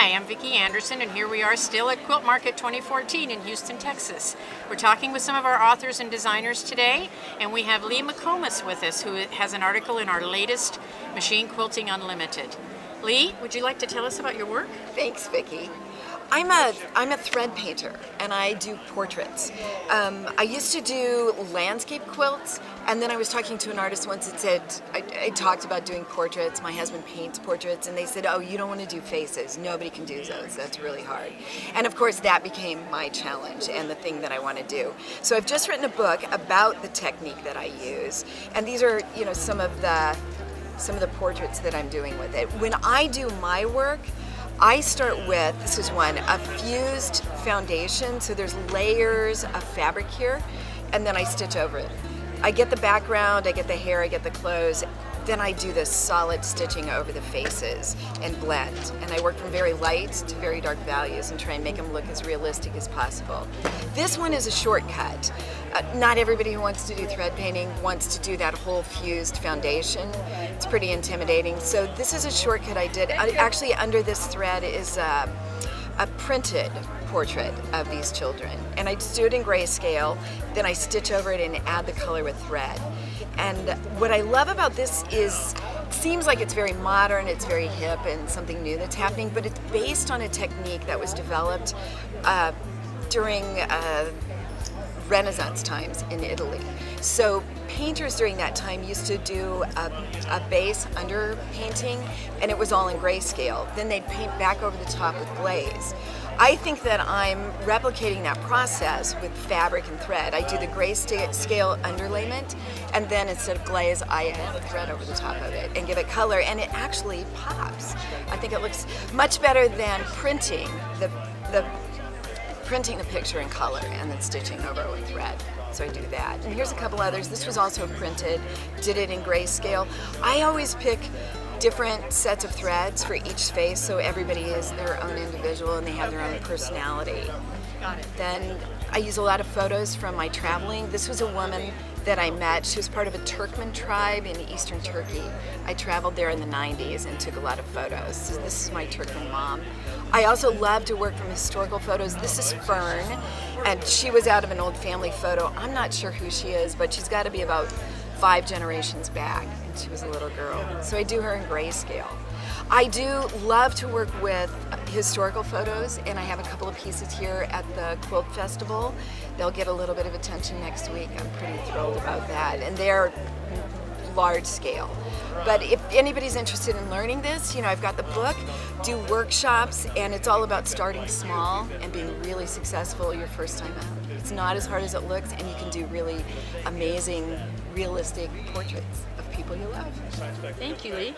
Hi, I'm Vicki Anderson, and here we are still at Quilt Market 2014 in Houston, Texas. We're talking with some of our authors and designers today, and we have Lee McComas with us, who has an article in our latest Machine Quilting Unlimited. Lee, would you like to tell us about your work? Thanks, Vicki. I'm a thread painter, and I do portraits. I used to do landscape quilts, and then I was talking to an artist once that said, I talked about doing portraits. My husband paints portraits, and they said, oh, you don't want to do faces. Nobody can do those. That's really hard. And of course, that became my challenge and the thing that I want to do. So I've just written a book about the technique that I use, and these are, some of the portraits that I'm doing with it. When I do my work, I start with, this is one, a fused foundation. So there's layers of fabric here, and then I stitch over it. I get the background, I get the hair, I get the clothes, then I do this solid stitching over the faces and blend. And I work from very light to very dark values and try and make them look as realistic as possible. This one is a shortcut. Not everybody who wants to do thread painting wants to do that whole fused foundation. It's pretty intimidating. So this is a shortcut I did. Actually, under this thread is a printed portrait of these children. And I just do it in grayscale, then I stitch over it and add the color with thread. And what I love about this is, it seems like it's very modern, it's very hip and something new that's happening, but it's based on a technique that was developed during Renaissance times in Italy. So painters during that time used to do a base underpainting, and it was all in grayscale. Then they'd paint back over the top with glaze. I think that I'm replicating that process with fabric and thread. I do the grayscale underlayment, and then instead of glaze, I add thread over the top of it and give it color, and it actually pops. I think it looks much better than printing the picture in color and then stitching over it with thread. So I do that. And here's a couple others. This was also printed, did it in grayscale. I always pick different sets of threads for each face, so everybody is their own individual and they have their own personality. Got it. Then I use a lot of photos from my traveling. This was a woman that I met. She was part of a Turkmen tribe in eastern Turkey. I traveled there in the 90s and took a lot of photos. So this is my Turkmen mom. I also love to work from historical photos. This is Fern, and she was out of an old family photo. I'm not sure who she is, but she's got to be about 5 generations back, and she was a little girl. So I do her in grayscale. I do love to work with historical photos, and I have a couple of pieces here at the Quilt Festival. They'll get a little bit of attention next week. I'm pretty thrilled about that, and they're large scale. But if anybody's interested in learning this, I've got the book, do workshops, and it's all about starting small and being really successful your first time out. It's not as hard as it looks, and you can do really amazing, realistic portraits of people you love. Thank you, Lee.